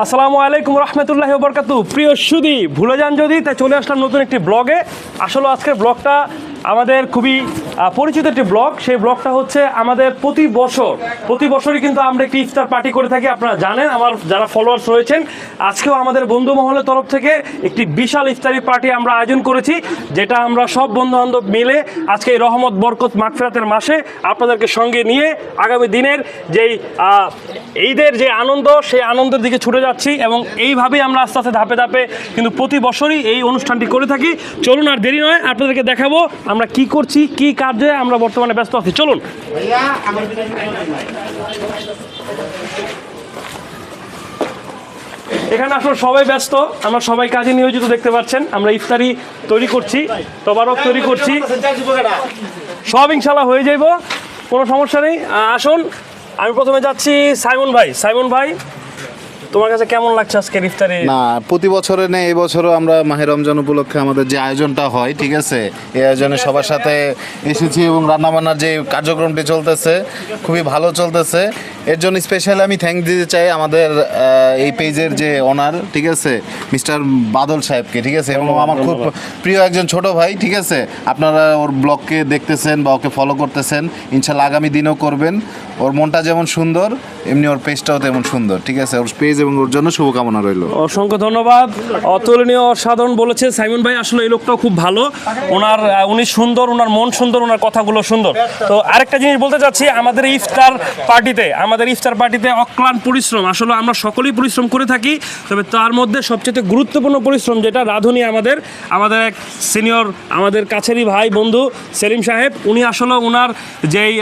আসসালামু আলাইকুম রহমতুল্লাহি ওয়া বারাকাতুহু। প্রিয় সুধী, ভুলে যান যদি, তাই চলে আসলাম নতুন একটি ব্লগে। আসলে আজকের ব্লগটা আমাদের খুবই পরিচিত একটি ব্লগ। সেই ব্লগটা হচ্ছে আমাদের প্রতি বছরই কিন্তু আমরা একটি ইফতার পার্টি করে থাকি। আপনারা জানেন, আমার যারা ফলোয়ার্স রয়েছেন, আজকেও আমাদের বন্ধু মহলের তরফ থেকে একটি বিশাল ইফতারি পার্টি আমরা আয়োজন করেছি, যেটা আমরা সব বন্ধু বান্ধব মিলে আজকে এই রহমত বরকত মাগফিরাতের মাসে আপনাদেরকে সঙ্গে নিয়ে আগামী দিনের যেই ঈদের যে আনন্দ, সেই আনন্দের দিকে ছুটে যাচ্ছি। এবং এইভাবেই আমরা আস্তে আস্তে ধাপে ধাপে কিন্তু প্রতি বছরই এই অনুষ্ঠানটি করে থাকি। চলুন আর দেরি নয়, আপনাদেরকে দেখাবো আমরা কি করছি, কি কাজে আমরা বর্তমানে ব্যস্ত আছি। চলুন। এখানে আসলে সবাই ব্যস্ত, আমরা সবাই কাজে নিয়োজিত দেখতে পাচ্ছেন। আমরা ইফতারি তৈরি করছি, তবারক তৈরি করছি, সব ইনশাল্লাহ হয়ে যাইব, কোনো সমস্যা নেই। আসুন, আমি প্রথমে যাচ্ছি সাইমন ভাই, তোমার কাছে কেমন লাগছে আজকের ইফতারি? না, প্রতি বছরে নেই, এই বছরও আমরা মাহে রমজান উপলক্ষে আমাদের যে আয়োজনটা হয়, ঠিক আছে, এই আয়োজনে সবার সাথে এসেছি এবং রান্নাবান্নার যে কার্যক্রমটি চলতেছে খুবই ভালো চলতেছে। এর জন্য স্পেশালি আমি থ্যাঙ্ক দিতে চাই আমাদের এই পেজের যে ওনার, ঠিক আছে, মিস্টার বাদল সাহেবকে, ঠিক আছে, এবং আমার খুব প্রিয় একজন ছোট ভাই, ঠিক আছে। আপনারা ওর ব্লগকে দেখতেছেন বা ওকে ফলো করতেছেন, ইনশাল্লাহ আগামী দিনও করবেন। ওর মনটা যেমন সুন্দর, এমনি ওর পেজটাও তেমন সুন্দর, ঠিক আছে। ওর পেজ এবং ওর জন্য শুভকামনা রইল। অসংখ্য ধন্যবাদ। অতুলনীয়, অসাধারণ বলেছে সাইমন ভাই। আসলে এই লোকটাও খুব ভালো, উনি সুন্দর, ওনার মন সুন্দর, ওনার কথাগুলো সুন্দর। তো আরেকটা জিনিস বলতে চাচ্ছি, আমাদের ইফতার পার্টিতে অক্লান্ত পরিশ্রম, আসলে আমরা সকলেই পরিশ্রম করে থাকি, তবে তার মধ্যে সবচেয়ে গুরুত্বপূর্ণ পরিশ্রম যেটা রাঁধুনি আমাদের এক সিনিয়র, আমাদের কাছেরই ভাই বন্ধু সেলিম সাহেব। উনি আসলে ওনার যেই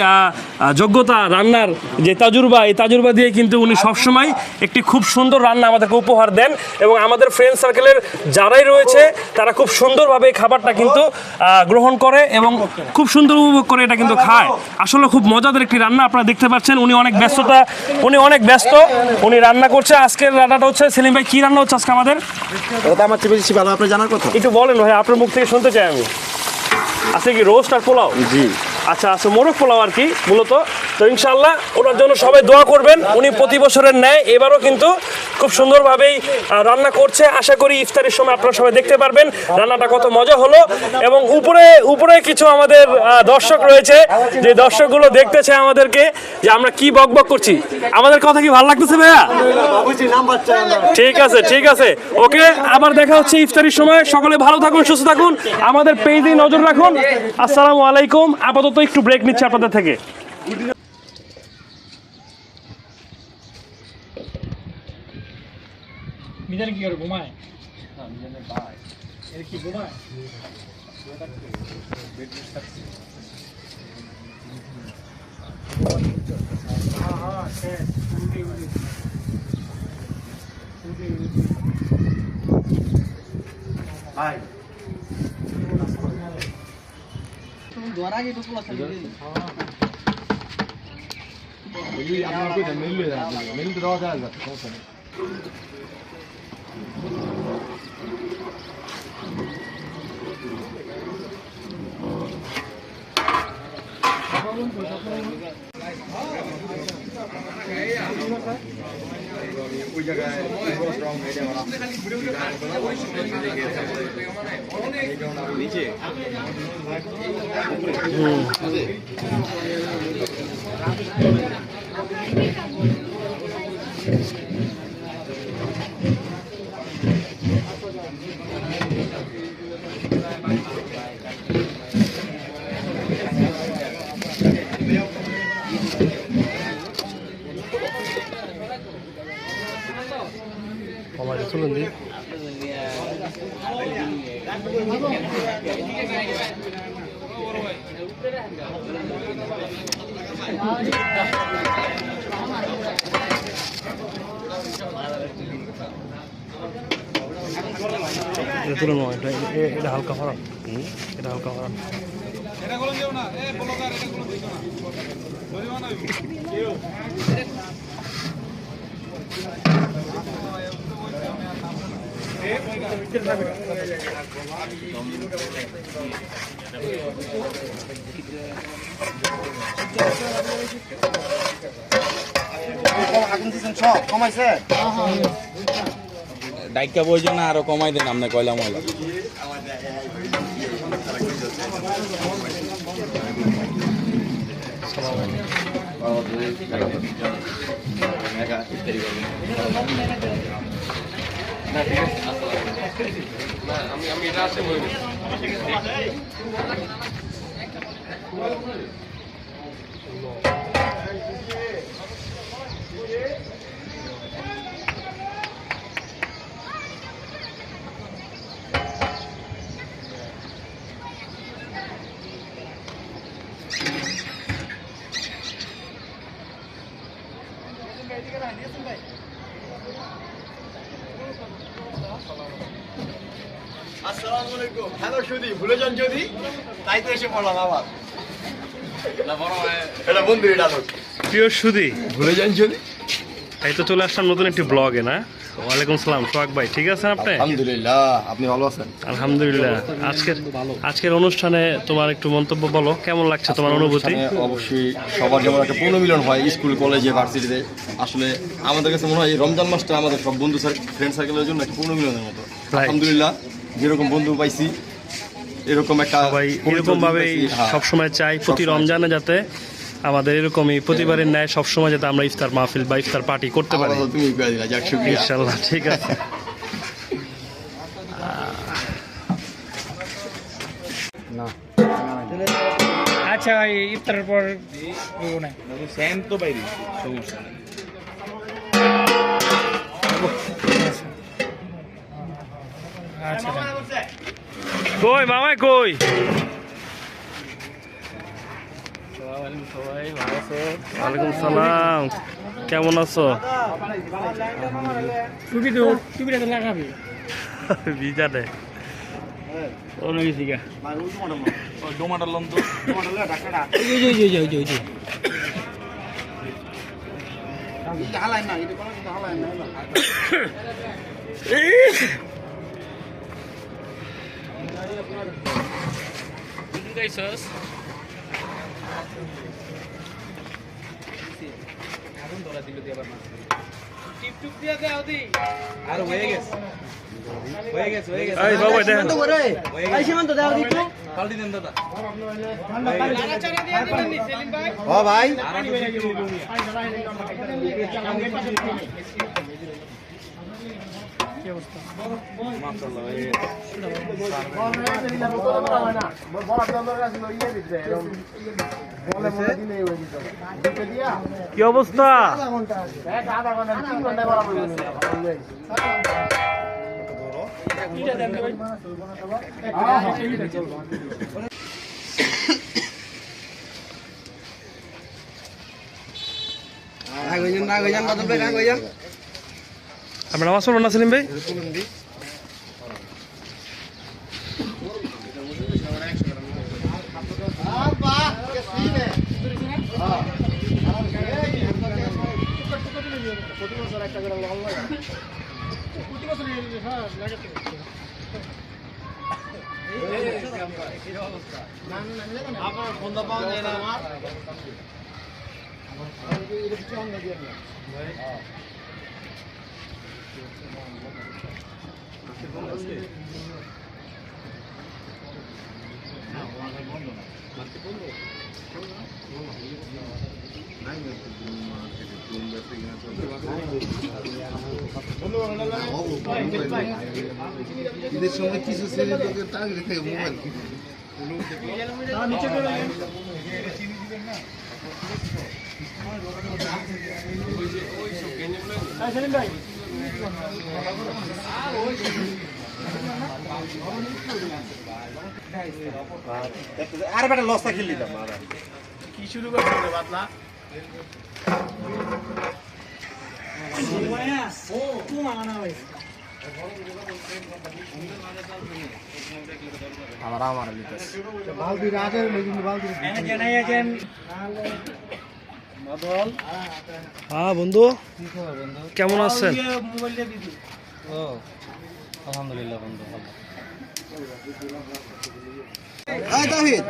যোগ্যতা, রান্নার যে তাজুর্বা, এই তাজুর্বা দিয়ে কিন্তু উনি সবসময় একটি খুব সুন্দর রান্না আমাদেরকে উপহার দেন। এবং আমাদের ফ্রেন্ড সার্কেলের যারাই রয়েছে তারা খুব সুন্দরভাবে এই খাবারটা কিন্তু গ্রহণ করে এবং খুব সুন্দর উপভোগ করে এটা কিন্তু খায়। আসলে খুব মজাদার একটি রান্না, আপনারা দেখতে পাচ্ছেন। উনি অনেক ব্যস্ত, উনি রান্না করছে। আজকের রান্নাটা হচ্ছে, সেলিম ভাই কি রান্না হচ্ছে আজকে আমাদের? আমার চেয়ে বেশি ভালো আপনি জানার কথা, একটু বলেন ভাই, আপনার মুখ থেকে শুনতে চাই আমি। আজকে কি রোস্ট আর পোলাও? জি, আচ্ছা, মোরগ পোলাও আর কি মূলত। তো ইনশাল্লাহ ওনার জন্য সবাই দোয়া করবেন। উনি প্রতি বছরের ন্যায় এবারও কিন্তু খুব সুন্দরভাবেই রান্না করছে। আশা করি ইফতারের সময় আপনারা সবাই দেখতে পারবেন রান্নাটা কত মজা হলো। এবং উপরে কিছু আমাদের দর্শক রয়েছে, যে দর্শকগুলো দেখতেছে আমাদেরকে যে আমরা কি বকবক করছি। আমাদের কথা কি ভালো লাগতেছে ভাইয়া? ঠিক আছে, ওকে, আবার দেখা হচ্ছে ইফতারির সময়। সকলে ভালো থাকুন, সুস্থ থাকুন, আমাদের পেজে নজর রাখুন। আসসালামু আলাইকুম। আপাতত একটু ব্রেক নিচ্ছে আপনাদের থেকে। কি করে ঘুমায়? কি ঘুমায়? চলুন দি তুলুন, এটা হালকা ফরান, এটা হালকা ফরান। ডাইকা বইছো না আরো কমাই দেন আপনি কয়লা ময়লা আসসালামু আলাইকুম। হ্যালো সুধি, ভুলে যান যদি তাই তো এসে পড়লাম আবার। এটা বন্ধুরই ডায়লগ। প্রিয় সুধী, ভুলে যান যদি। এই তো চলে আসলাম নতুন একটি ব্লগে না। ওয়ালাইকুম সালাম সোহাগ ভাই, ঠিক আছেন আপনি? আলহামদুলিল্লাহ, আপনি ভালো আছেন? আলহামদুলিল্লাহ। আজকের অনুষ্ঠানে তোমার একটু মন্তব্য বলো, কেমন লাগছে তোমার অনুভূতি? অবশ্যই সবার যেমন একটা পুনর্মিলন হয় স্কুল কলেজে ভার্সিটিতে, আসলে আমাদের কাছে মনে হয় এই রমজান মাসটা আমাদের সব বন্ধু ফ্রেন্ড সার্কেলের জন্য একটা পুনর্মিলনের মতো। আলহামদুলিল্লাহ, যেরকম বন্ধু পাইছি এরকম একটা সবাই এরকম ভাবেই সবসময় চাই প্রতি রমজানে যাতে আমাদের এরকমই প্রতিবারের ন্যায় সবসময় যাতে আমরা ইফতার মাহফিল বা ইফতার পার্টি করতে পারি। তুমি করে দিলা, যাক শুকরিয়া। ইনশাআল্লাহ, ঠিক আছে। আচ্ছা ভাই, ইফতারের পর সেম তো বাইরে সমস্যা নেই আচ্ছা কই মামাই কই? ওয়ালাইকুম সালাম, কেমন আছো? টুপিটা তো লাগাবি ভিজা দে অন্য কিছু গা ডোমাটার লম তো আর হয়ে গেছে এই বাবা দেখেন পাল্টি দেন দাদা ও ভাই, কি অবস্থা? আমরা নামাজ পড়বো না সেলিম ভাই? ঈদের সময় কিছু শ্রেণীর লোকের টার্গেট থেকে মোবাইল আর বেটা লসটা খেলি দাম কি শুরু করছে বাতলা হ্যাঁ বন্ধু, কেমন আছেন? আলহামদুলিল্লাহ বন্ধু ভালো এই দাহিদ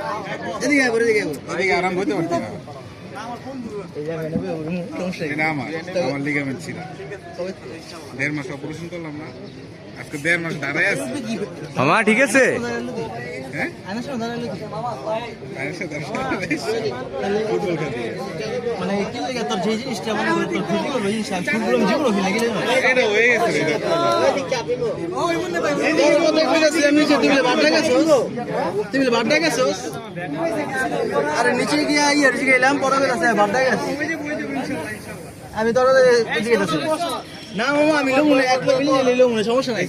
এদিকে আয়, এদিকে আয়, এদিকে আরাম করতে পারতি না। এটা আমার লিগামেন্ট ছিল 1.5 মাস অপারেশন করলাম না, আজকে 1.5 মাস দাঁড়ায় আছে। মামা ঠিক আছে হ্যাঁ ফুটবল খেলতে মানে কি লাগে তোর যে জিনিসটা মানে তোর ফিজিক্যাল ওই জিনিসটা ফুটবল জীবন হইলে গেলে না এটা হয়ে গেছে তোর মত কইতাছি আমি যে তুমি বাড়টা গেছস তুমি বাড়টা গেছস আরে নিচে গিয়া ইয়ার দিকে এলাম পড়াবে আছে বাড়টা গেছ আমি তোর দিকে গেছি না মামা আমি লমু না এক মিলিয়ে লইলাম না সমস্যা নাই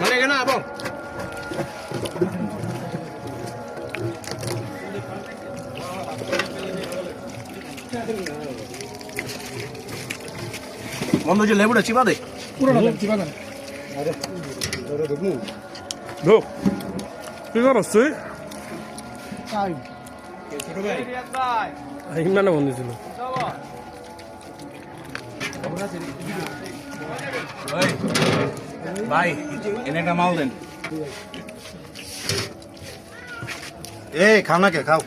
মানে কেন আবো বন্ধ যে লেবুটা চিপা দে ঢোক কি করছ তুই ইমরানে বন্ধু ছিল ভাই এনে একটা মাল দেন এই খাও না কে খাও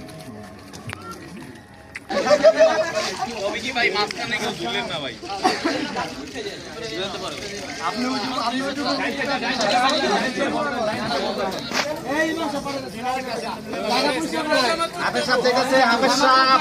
হাফেজ সাহেব ঠিক আছে, হাফেজ সাহেব।